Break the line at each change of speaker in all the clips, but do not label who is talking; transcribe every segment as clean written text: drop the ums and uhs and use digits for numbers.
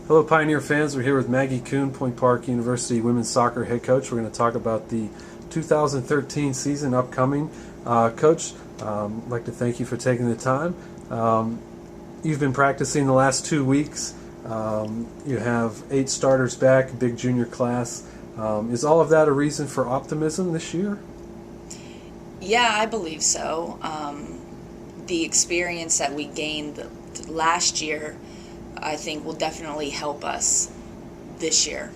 Hello, Pioneer fans. We're here with Maggie Kuhn, Point Park University women's soccer head coach. We're going to talk about the 2013 season upcoming. Coach, I'd like to thank you for taking the time. You've been practicing the last 2 weeks. You have 8 starters back, big junior class. Is all of that a reason for optimism this year?
Yeah, I believe so. The experience that we gained last year, I think, will definitely help us this year.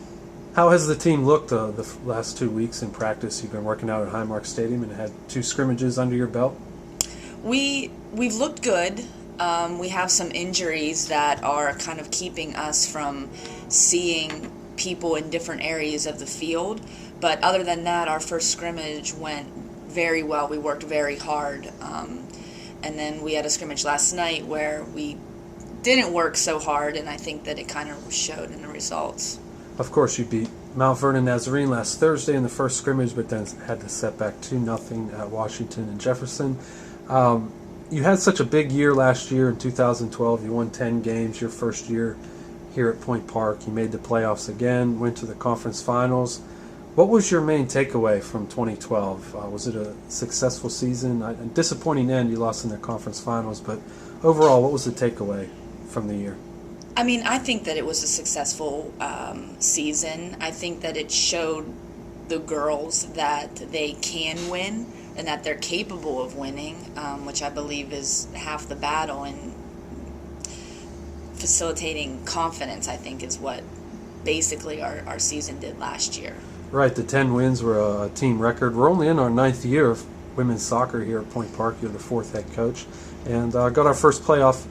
How has the team looked the last 2 weeks in practice? You've been working out at Highmark Stadium and had 2 scrimmages under your belt.
We've looked good. We have some injuries that are kind of keeping us from seeing people in different areas of the field. But other than that, our first scrimmage went very well. We worked very hard. And then we had a scrimmage last night where we didn't work so hard, and I think that it kind of showed in the results.
Of course, you beat Mount Vernon Nazarene last Thursday in the first scrimmage, but then had to set back 2-0 at Washington and Jefferson. You had such a big year last year in 2012. You won 10 games your first year here at Point Park. You made the playoffs again, went to the conference finals. What was your main takeaway from 2012? Was it a successful season? A disappointing end, you lost in the conference finals, but overall, what was the takeaway from the year?
I mean, I think that it was a successful season. I think that it showed the girls that they can win and that they're capable of winning, which I believe is half the battle, and facilitating confidence, I think, is what basically our season did last year.
Right, the 10 wins were a team record. We're only in our 9th year of women's soccer here at Point Park. You're the 4th head coach. And got our first playoff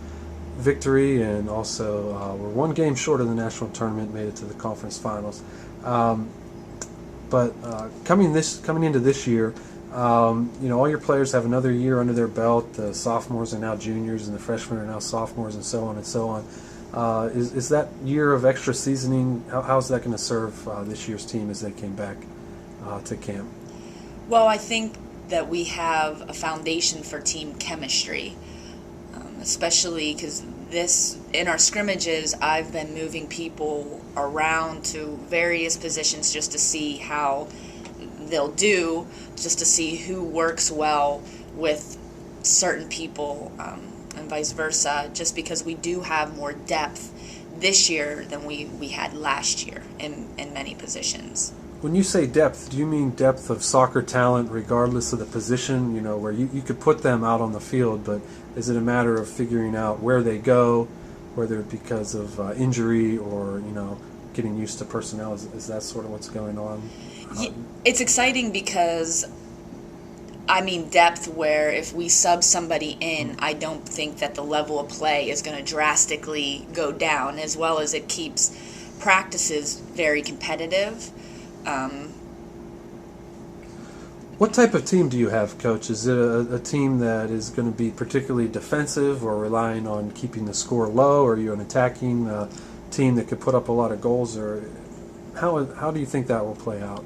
victory, and also we're 1 game short of the national tournament, made it to the conference finals. But coming into this year, all your players have another year under their belt. The sophomores are now juniors, and the freshmen are now sophomores, and so on and so on. Is that year of extra seasoning, how's that going to serve this year's team as they came back to camp?
Well, I think that we have a foundation for team chemistry, especially because in our scrimmages, I've been moving people around to various positions just to see how they'll do, just to see who works well with certain people, and vice versa, just because we do have more depth this year than we had last year in many positions.
When you say depth, do you mean depth of soccer talent regardless of the position, where you could put them out on the field, but is it a matter of figuring out where they go, whether it's because of injury or, getting used to personnel? Is that sort of what's going on?
It's exciting because, I mean, depth where if we sub somebody in, I don't think that the level of play is going to drastically go down, as well as it keeps practices very competitive.
What type of team do you have, Coach? Is it a team that is going to be particularly defensive or relying on keeping the score low? Or are you an attacking team that could put up a lot of goals? Or how do you think that will play out?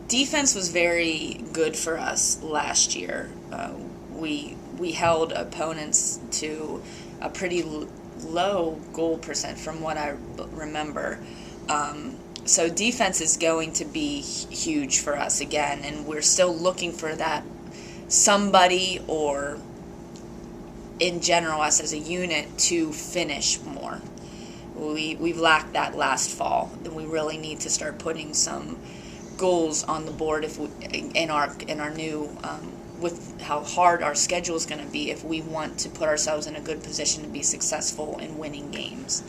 Defense was very good for us last year. We held opponents to a pretty low goal percent from what I remember. So defense is going to be huge for us again, and we're still looking for that somebody, or in general us as a unit, to finish more. We've lacked that last fall, and we really need to start putting some goals on the board in our new with how hard our schedule is going to be, if we want to put ourselves in a good position to be successful in winning games.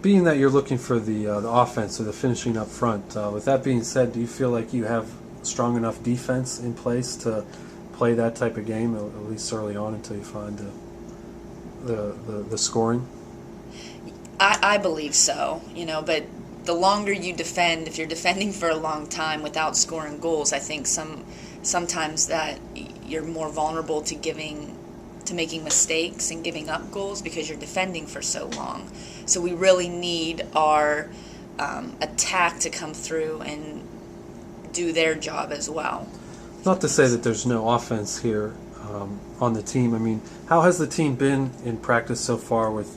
Being that you're looking for the offense or the finishing up front, with that being said, do you feel like you have strong enough defense in place to play that type of game, at least early on, until you find the scoring?
I believe so, but the longer you defend, if you're defending for a long time without scoring goals, I think sometimes that you're more vulnerable to making mistakes and giving up goals because you're defending for so long. So we really need our attack to come through and do their job as well.
Not to say that there's no offense here on the team. I mean, how has the team been in practice so far with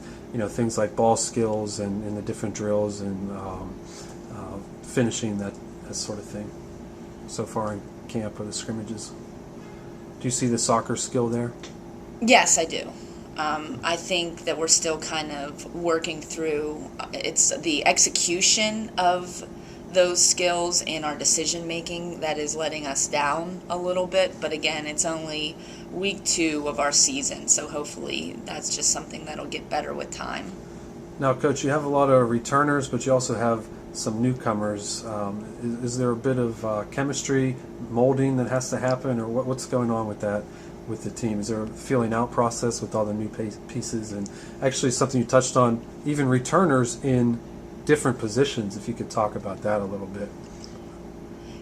things like ball skills and the different drills and finishing, that sort of thing, so far in camp or the scrimmages? Do you see the soccer skill there?
Yes, I do. I think that we're still kind of working through it's the execution of those skills and our decision making that is letting us down a little bit. But again, it's only week 2 of our season, so hopefully that's just something that'll get better with time.
Now, Coach, you have a lot of returners, but you also have some newcomers. Is there a bit of chemistry molding that has to happen, or what's going on with that with the team? Is there a feeling out process with all the new pieces? And actually something you touched on, even returners in different positions, if you could talk about that a little bit.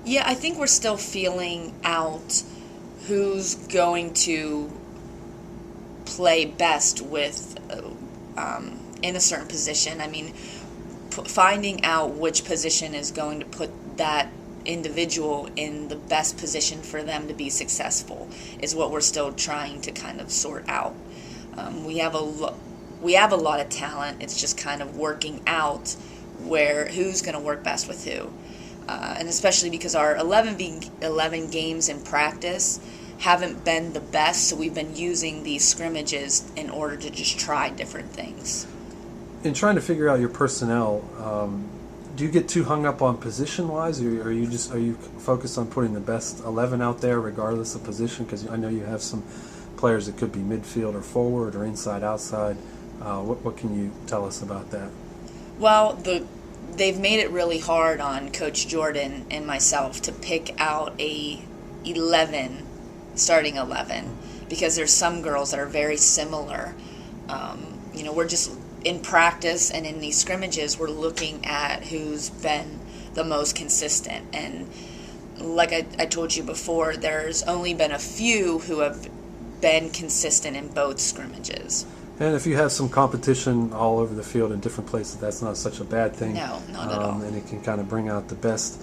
Yeah, I think we're still feeling out who's going to play best with in a certain position. I mean, finding out which position is going to put that individual in the best position for them to be successful is what we're still trying to kind of sort out. We have a lot of talent. It's just kind of working out who's going to work best with who. And especially because our 11 games in practice haven't been the best, so we've been using these scrimmages in order to just try different things.
In trying to figure out your personnel, do you get too hung up on position-wise, or are you focused on putting the best 11 out there regardless of position? Because I know you have some players that could be midfield or forward or inside, outside. What can you tell us about that?
Well, they've made it really hard on Coach Jordan and myself to pick out a starting 11, because there's some girls that are very similar. We're just in practice and in these scrimmages, we're looking at who's been the most consistent. And like I told you before, there's only been a few who have been consistent in both scrimmages.
And if you have some competition all over the field in different places, that's not such a bad thing.
No, not at all.
And it can kind of bring out the best.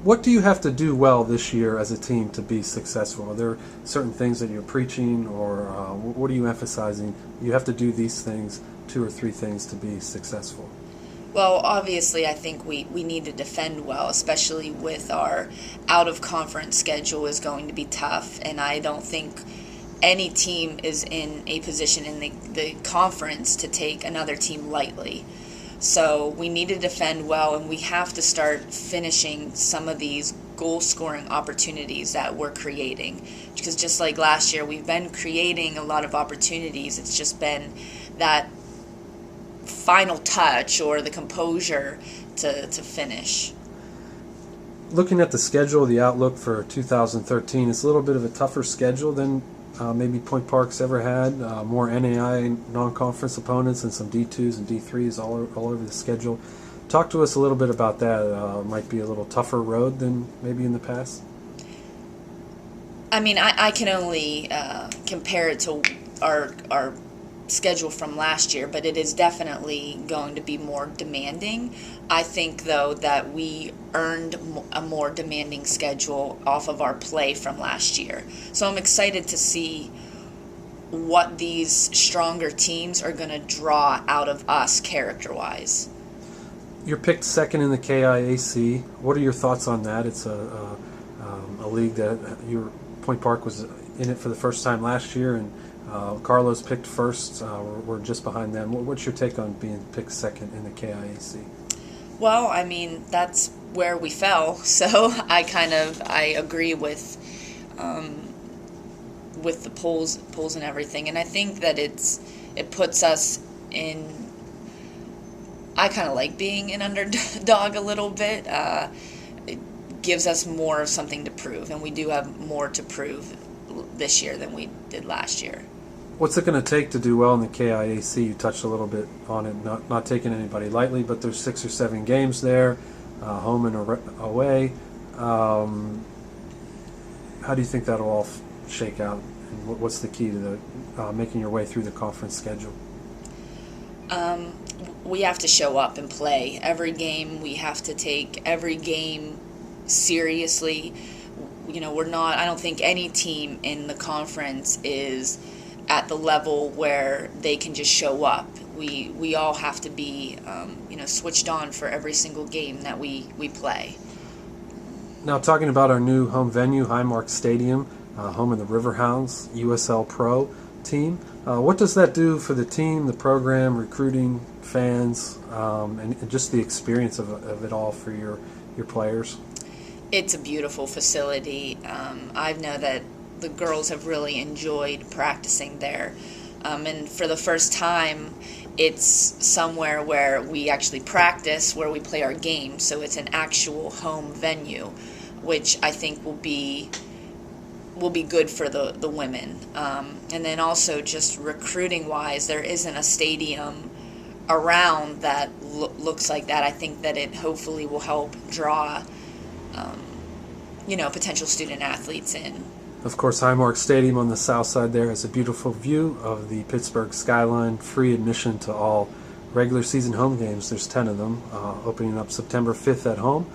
What do you have to do well this year as a team to be successful? Are there certain things that you're preaching, or what are you emphasizing? You have to do these things, 2 or 3 things, to be successful.
Well, obviously, I think we need to defend well, especially with our out-of-conference schedule is going to be tough, and I don't think any team is in a position in the conference to take another team lightly. So we need to defend well, and we have to start finishing some of these goal-scoring opportunities that we're creating. Because just like last year, we've been creating a lot of opportunities. It's just been that final touch or the composure to finish.
Looking at the schedule, the outlook for 2013, it's a little bit of a tougher schedule than maybe Point Park's ever had. More NAI non-conference opponents and some D2s and D3s all over the schedule. Talk to us a little bit about that. Might be a little tougher road than maybe in the past.
I mean, I can only compare it to our schedule from last year, but it is definitely going to be more demanding. I think, though, that we earned a more demanding schedule off of our play from last year. So I'm excited to see what these stronger teams are going to draw out of us character-wise.
You're picked second in the KIAC. What are your thoughts on that? It's a league that Point Park was in it for the first time last year, and Carlos picked first. We're just behind them. What's your take on being picked second in the KIAC?
Well, I mean, that's where we fell, so I agree with the polls and everything, and I think that it puts us in. I kind of like being an underdog a little bit. It gives us more of something to prove, and we do have more to prove this year than we did last year.
What's it going to take to do well in the KIAC? You touched a little bit on it, not taking anybody lightly, but there's 6 or 7 games there, home and away. How do you think that'll all shake out? And what's the key to making your way through the conference schedule?
We have to show up and play every game. We have to take every game seriously. I don't think any team in the conference is at the level where they can just show up. We all have to be switched on for every single game that we play.
Now, talking about our new home venue, Highmark Stadium, home of the Riverhounds USL Pro team, what does that do for the team, the program, recruiting, fans, and just the experience of it all for your players?
It's a beautiful facility. I know that the girls have really enjoyed practicing there. And for the first time, it's somewhere where we actually practice, where we play our games. So it's an actual home venue, which I think will be good for the women. And then also just recruiting-wise, there isn't a stadium around that looks like that. I think that it hopefully will help draw potential student athletes in.
Of course, Highmark Stadium on the south side there has a beautiful view of the Pittsburgh skyline, free admission to all regular season home games. There's 10 of them, opening up September 5th at home.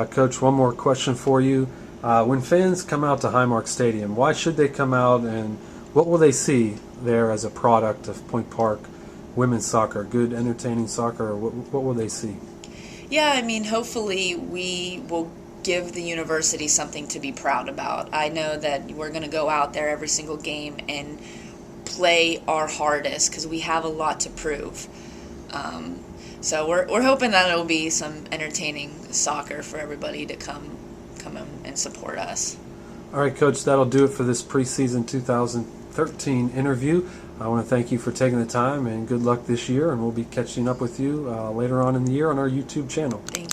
Coach, one more question for you. When fans come out to Highmark Stadium, why should they come out, and what will they see there as a product of Point Park women's soccer? Good, entertaining soccer, or what will they see?
Yeah, I mean, hopefully we will give the university something to be proud about. I know that we're going to go out there every single game and play our hardest because we have a lot to prove. So we're hoping that it'll be some entertaining soccer for everybody to come and support us.
All right, Coach, that'll do it for this preseason 2013 interview. I want to thank you for taking the time, and good luck this year, and we'll be catching up with you later on in the year on our YouTube channel.
Thank